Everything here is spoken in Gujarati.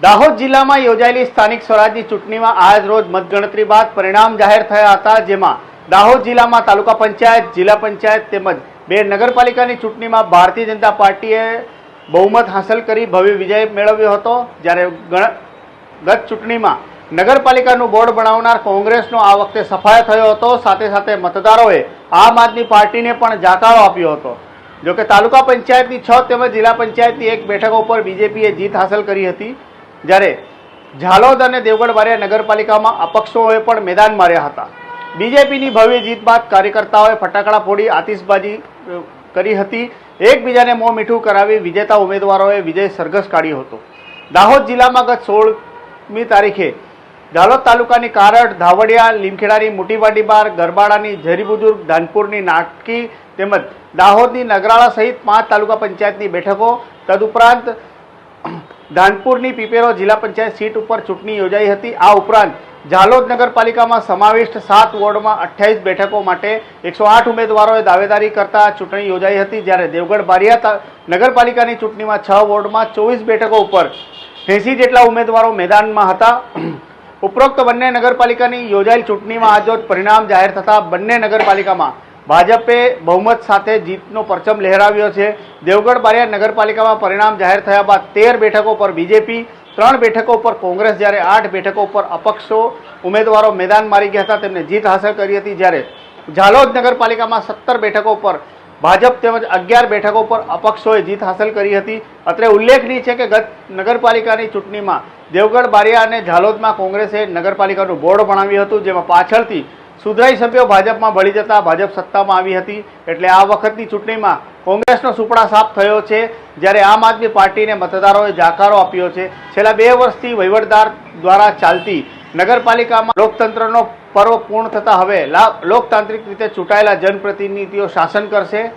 દાહોદ જિલ્લામાં યોજાયેલી સ્થાનિક સ્વરાજની ચૂંટણીમાં આજ રોજ મતગણતરી બાદ પરિણામ જાહેર થયા હતા, જેમાં દાહોદ જિલ્લામાં તાલુકા પંચાયત, જિલ્લા પંચાયત તેમજ બે નગરપાલિકાની ચૂંટણીમાં ભારતીય જનતા પાર્ટીએ બહુમત હાંસલ કરી ભવ્ય વિજય મેળવ્યો હતો। જ્યારે ગત ચૂંટણીમાં નગરપાલિકાનું બોર્ડ બનાવનાર કોંગ્રેસનો આ વખતે સફાયો થયો હતો। સાથે સાથે મતદારોએ આમ આદમી પાર્ટીને પણ જાકારો આપ્યો હતો। જોકે તાલુકા પંચાયતની 6 તેમજ જિલ્લા પંચાયતની 1 બેઠકો ઉપર બીજેપીએ જીત હાંસલ કરી હતી। જ્યારે ઝાલોદ અને દેવગઢ બારિયા નગરપાલિકામાં અપક્ષોએ પણ મેદાન માર્યા હતા। બીજેપીની ભવ્ય જીત બાદ કાર્યકર્તાઓએ ફટાકડા ફોડી આતિશબાજી કરી હતી। એકબીજાને મોં મીઠું કરાવી વિજેતા ઉમેદવારોએ વિજય સરઘસ કાઢ્યો હતો। દાહોદ જિલ્લામાં ગત 16મી તારીખે ઝાલોદ તાલુકાની કારડ, ધાવડિયા, લીમખેડાની મોટી વાડીબાર, ગરબાડાની ઝરી બુજુર્ગ, ધાનપુરની નાટકી તેમજ દાહોદની નગરાળા સહિત 5 તાલુકા પંચાયતની બેઠકો તદુપરાંત ધાનપુરની પીપેરો જિલ્લા પંચાયત સીટ ઉપર ચૂંટણી યોજાઈ હતી। આ ઉપરાંત ઝાલોદ નગરપાલિકામાં સમાવિષ્ટ 7 વોર્ડમાં 28 બેઠકો માટે 108 ઉમેદવારોએ દાવેદારી કરતા ચૂંટણી યોજાઈ હતી। જ્યારે દેવગઢ બારિયા નગરપાલિકાની ચૂંટણીમાં 6 વોર્ડમાં 24 બેઠકો ઉપર 80 જેટલા ઉમેદવારો મેદાનમાં હતા। ઉપરોક્ત બંને નગરપાલિકાની યોજાયેલ ચૂંટણીમાં આજરોજ પરિણામ જાહેર થતા બંને નગરપાલિકામાં ભાજપે બહુમત સાથે જીતનો પરચમ લહેરાવ્યો છે। દેવગઢ બારિયા નગરપાલિકામાં પરિણામ જાહેર થયા બાદ 13 બેઠકો પર બીજેપી, 3 બેઠકો પર કોંગ્રેસ જ્યારે 8 બેઠકો પર અપક્ષો ઉમેદવારો મેદાન મારી ગયા હતા, તેમને જીત હાંસલ કરી હતી। જ્યારે ઝાલોદ નગરપાલિકામાં 17 બેઠકો પર ભાજપ તેમજ 11 બેઠકો પર અપક્ષોએ જીત હાંસલ કરી હતી। અત્રે ઉલ્લેખનીય છે કે ગત નગરપાલિકાની ચૂંટણીમાં દેવગઢ બારિયા અને ઝાલોદમાં કોંગ્રેસે નગરપાલિકાનું બોર્ડ બનાવ્યું હતું, જેમાં પાછળથી સુધરાઈ સભ્યો ભાજપમાં ભળી જતા ભાજપ સત્તામાં આવી હતી। એટલે આ વખતની ચૂંટણીમાં કોંગ્રેસનો સુપડા સાફ થયો છે, જ્યારે આમ આદમી પાર્ટીને મતદારોએ જાકારો આપ્યો છે। છેલ્લા 2 વર્ષથી વહીવટદાર દ્વારા ચાલતી નગરપાલિકામાં લોકતંત્રનો પર્વ પૂર્ણ થતા હવે લોકતાંત્રિક રીતે ચૂંટાયેલા જનપ્રતિનિધિઓ શાસન કરશે।